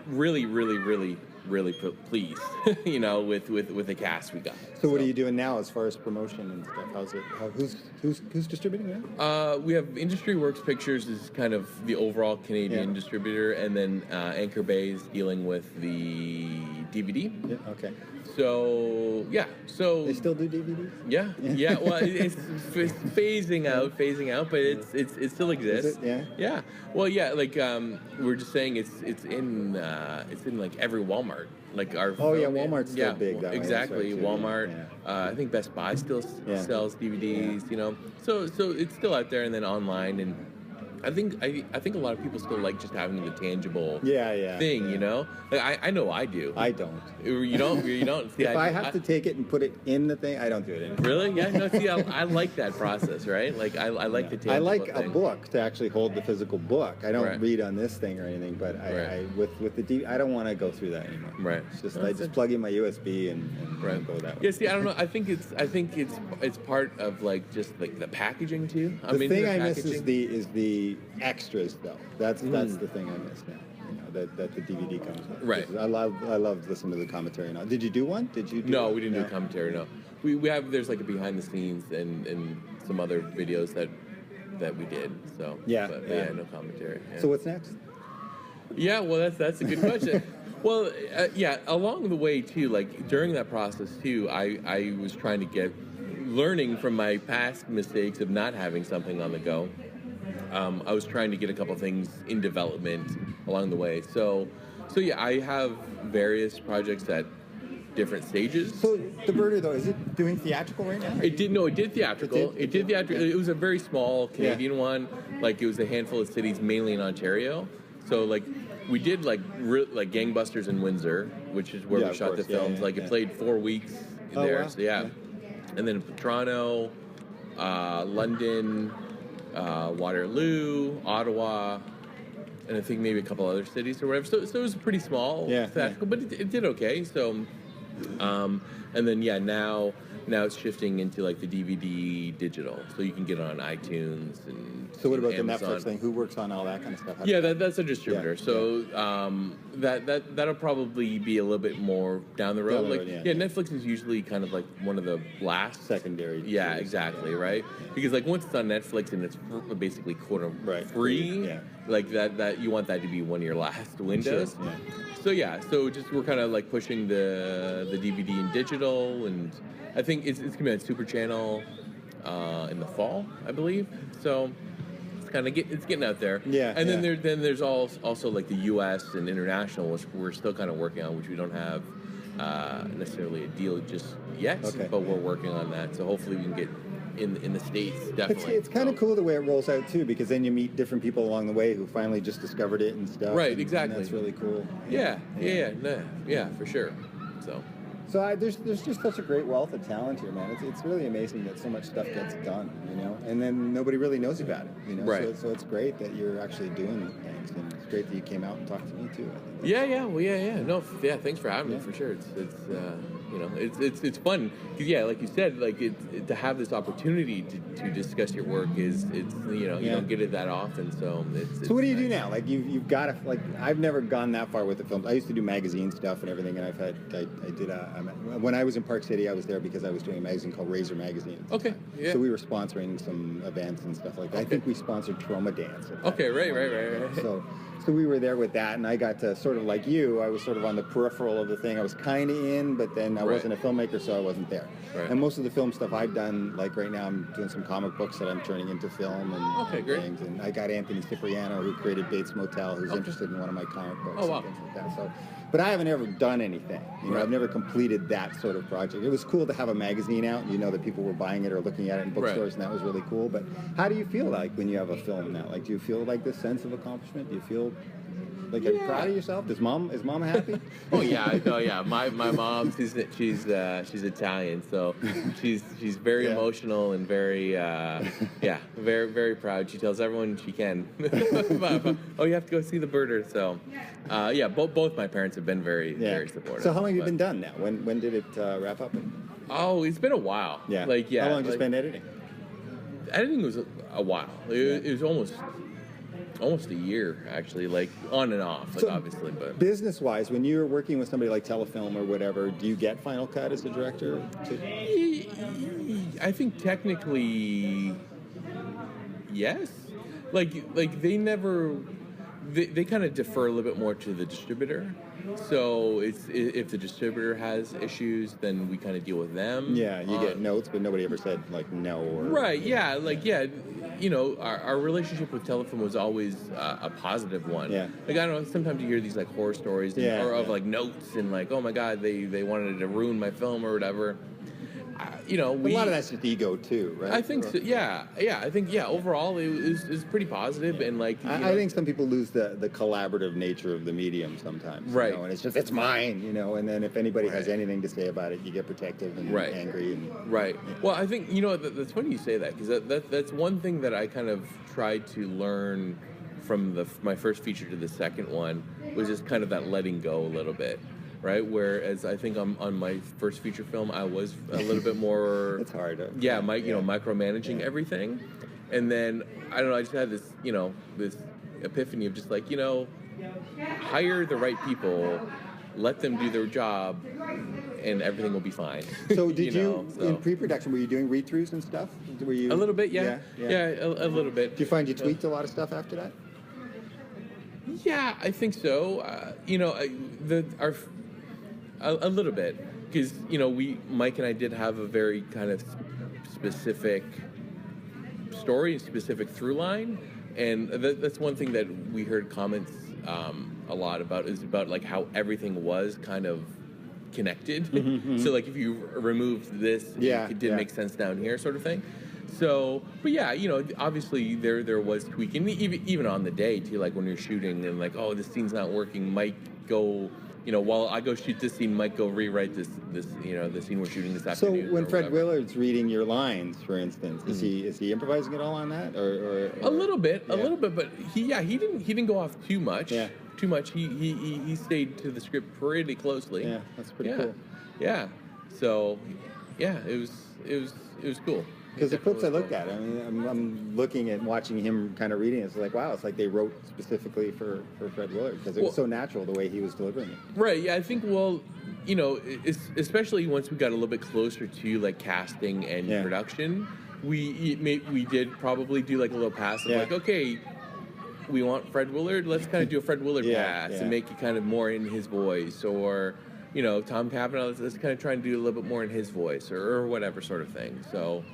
really pleased, with the cast we got. So what are you doing now as far as promotion and stuff? How's it? Who's distributing it? We have Industry Works Pictures is kind of the overall Canadian distributor, and then Anchor Bay is dealing with the DVD. Yeah. Okay. So so they still do DVDs. Yeah. Well, it's phasing out, but it still exists. Is it? Yeah. Well, like we're just saying, it's in like every Walmart. Like our Walmart's still big. That exactly. Way, Walmart. Yeah. I think Best Buy still sells DVDs. So it's still out there, and then online, and I think a lot of people still like just having the tangible thing, yeah. you know. Like I know I do. I don't. You don't. You don't. See, If I have to take it and put it in the thing, I don't do it anymore. Really? Yeah. No. See, I like that process, right? Like I like the tangible I like thing. a book to actually hold the physical book. I don't read on this thing or anything, but I with the DVD, I don't want to go through that anymore. Right. It's just I just plug in my USB and go that way. Yeah. See, I don't know. I think it's part of like just like the packaging too. The thing I miss is the extras though. That's the thing I miss now. You know, that the DVD comes with. Right. I love listening to the commentary now. Did you do one? Did you? No, we didn't do commentary. No, we have. There's like a behind the scenes and some other videos that we did. So but no commentary. Yeah. So what's next? Yeah, well, that's a good question. Well, along the way too, like during that process too, I was trying to learning from my past mistakes of not having something on the go. I was trying to get a couple things in development along the way. So yeah, I have various projects at different stages. So the Birder though, is it doing theatrical right now? It did theatrical. It did theatrical. It was a very small Canadian one. Like it was a handful of cities, mainly in Ontario. So like we did like gangbusters in Windsor, which is where we shot the films. It played 4 weeks in there. Wow. So and then Toronto, London, Waterloo, Ottawa, and I think maybe a couple other cities or whatever. So it was pretty small, theatrical, but it did okay. So, and then now it's shifting into like the DVD digital, so you can get it on iTunes and. So what about Amazon. the Netflix thing? Who works on all that kind of stuff? That's a distributor. Yeah, so that'll probably be a little bit more down the road. Netflix is usually kind of like one of the last secondary. Yeah, exactly, right? Because like once it's on Netflix and it's basically quarter free, like that you want that to be one of your last windows. Sure, So just we're kind of like pushing the DVD and digital, and I think it's gonna be on Super Channel in the fall, I believe. So. It's getting out there. And then there's also like the U.S. and international, which we're still kind of working on, which we don't have necessarily a deal just yet, but we're working on that. So hopefully we can get in the States, definitely. It's kind of cool the way it rolls out too, because then you meet different people along the way who finally just discovered it and stuff. Right, exactly. And that's really cool. Yeah, for sure. So there's just such a great wealth of talent here, man. It's really amazing that so much stuff gets done, you know, and then nobody really knows about it, you know. Right. So it's great that you're actually doing things, and it's great that you came out and talked to me too. Thanks for having me, for sure. It's fun because like you said, like to have this opportunity to discuss your work you don't get it that often. So what do you do now? Like you've got to, like, I've never gone that far with the films. I used to do magazine stuff and everything, and I did when I was in Park City, I was there because I was doing a magazine called Razor Magazine. Okay. Yeah. So we were sponsoring some events and stuff like that. I think we sponsored Trauma Dance. Okay. Right. So we were there with that, and I got to sort of like you. I was sort of on the peripheral of the thing. I was kind of in, but then I wasn't a filmmaker, so I wasn't there. Right. And most of the film stuff I've done, like right now, I'm doing some comic books that I'm turning into film and things. And I got Anthony Cipriano, who created Bates Motel, who's interested in one of my comic books and things like that. So, but I haven't ever done anything. You know, I've never completed that sort of project. It was cool to have a magazine out, and you know that people were buying it or looking at it in bookstores, and that was really cool. But how do you feel like when you have a film now? Like, do you feel like this sense of accomplishment? Do you feel like, are you proud of yourself? Is mom happy? My mom, she's Italian, so she's very emotional and very very very proud. She tells everyone she can. Oh, you have to go see the Birder. So both my parents have been very very supportive. So how long have you been done now? When did it wrap up? Oh, it's been a while. Yeah. How long have you spent editing? Editing was a while. It was almost a year, actually, like on and off, like obviously. But business-wise, when you're working with somebody like Telefilm or whatever, do you get Final Cut as a director? I think technically, yes. Like they never. They kind of defer a little bit more to the distributor. So if the distributor has issues, then we kind of deal with them. Yeah, you get notes, but nobody ever said like no or right. Yeah, you know, our relationship with Telefilm was always a positive one. Yeah. Like I don't know, sometimes you hear these like horror stories of like notes and like, oh my God, they wanted to ruin my film or whatever. you know, a lot of that's just ego too, right? I think so. Yeah. I think overall it was pretty positive, and like I think some people lose the collaborative nature of the medium sometimes, right? You know, and it's mine, you know, and then if anybody has anything to say about it, you get protective and angry. And, right. Yeah. Well, I think that's funny you say that, because that's one thing that I kind of tried to learn from my first feature to the second one, was just kind of that letting go a little bit. Right, whereas I think on my first feature film, I was a little bit more. It's hard. Micromanaging everything, and then I don't know. I just had this, this epiphany of just like, hire the right people, let them do their job, and everything will be fine. So did you in pre-production, were you doing read-throughs and stuff? Were you a little bit? Yeah, a little bit. Did you find you tweaked a lot of stuff after that? Yeah, I think so. A little bit, because Mike and I did have a very kind of specific story and specific through line, and that's one thing that we heard comments a lot about, is about like how everything was kind of connected. Mm-hmm. So like if you removed this, it didn't make sense down here, sort of thing. So, but yeah, obviously there was tweaking, even on the day too, like when you're shooting and like, oh, this scene's not working, might go. While I go shoot this scene, Mike go rewrite this the scene we're shooting this afternoon. So when Fred Willard's reading your lines, for instance, is he improvising at all on that, or a little bit, but he didn't go off too much. Yeah. Too much. He stayed to the script pretty closely. Yeah, that's pretty cool. Yeah. So, yeah, it was cool. Because the clips I looked at, I mean, I'm looking at watching him kind of reading it. It's like, wow, it's like they wrote specifically for Fred Willard, because it was so natural the way he was delivering it. Right. Yeah. I think. Well, especially once we got a little bit closer to like casting and production, we did probably do like a little pass of like, okay, we want Fred Willard. Let's kind of do a Fred Willard pass and make it kind of more in his voice, or Tom Cavanagh. Let's kind of try and do a little bit more in his voice, or whatever sort of thing. So.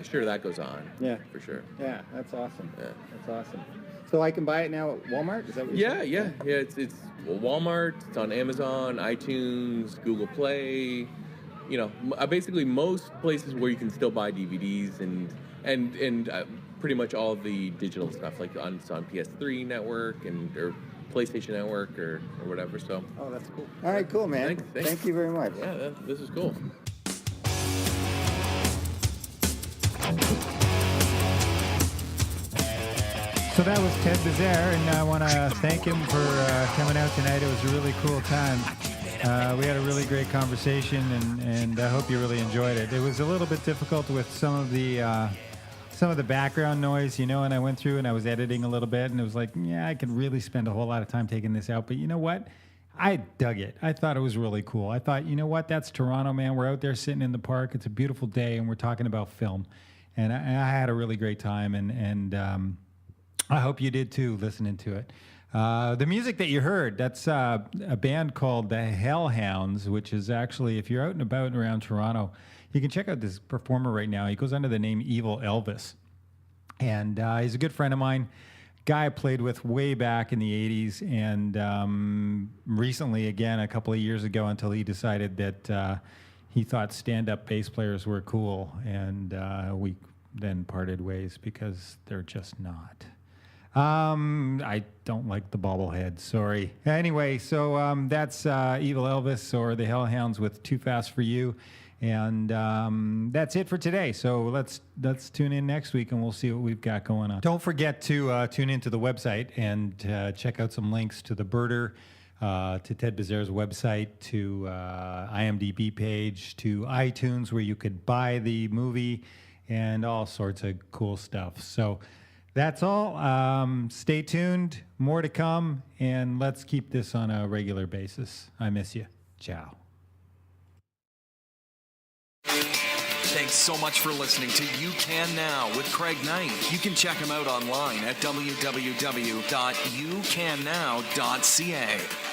Sure, that goes on. Yeah, for sure. Yeah, that's awesome. Yeah, that's awesome. So I can buy it now at Walmart? Is that what you're saying? Yeah. It's Walmart. It's on Amazon, iTunes, Google Play. Basically most places where you can still buy DVDs and pretty much all the digital stuff, like it's on PS3 network or PlayStation Network or whatever. So. Oh, that's cool. All right, cool, man. Thanks. Thank you very much. Yeah, this is cool. So that was Ted Bezaire, and I want to thank him for coming out tonight. It was a really cool time. We had a really great conversation, and I hope you really enjoyed it. It was a little bit difficult with some of the background noise, and I went through and I was editing a little bit, and it was like, I could really spend a whole lot of time taking this out. But you know what? I dug it. I thought it was really cool. I thought, that's Toronto, man. We're out there sitting in the park. It's a beautiful day, and we're talking about film. And I had a really great time, and I hope you did too, listening to it. The music that you heard, that's a band called the Hellhounds, which is actually, if you're out and about around Toronto, you can check out this performer right now. He goes under the name Evil Elvis. And he's a good friend of mine, guy I played with way back in the 80s, and recently, again, a couple of years ago, until he decided that he thought stand-up bass players were cool, and we then parted ways because they're just not. I don't like the bobblehead, sorry. Anyway, so that's Evil Elvis, or the Hellhounds with Too Fast for You. And that's it for today. So let's tune in next week, and we'll see what we've got going on. Don't forget to tune into the website and check out some links to the Birder, to Ted Bezaire's website, to IMDB page, to iTunes, where you could buy the movie, and all sorts of cool stuff. So that's all. Stay tuned. More to come, and let's keep this on a regular basis. I miss you. Ciao. Thanks so much for listening to You Can Now with Craig Knight. You can check him out online at www.youcannow.ca.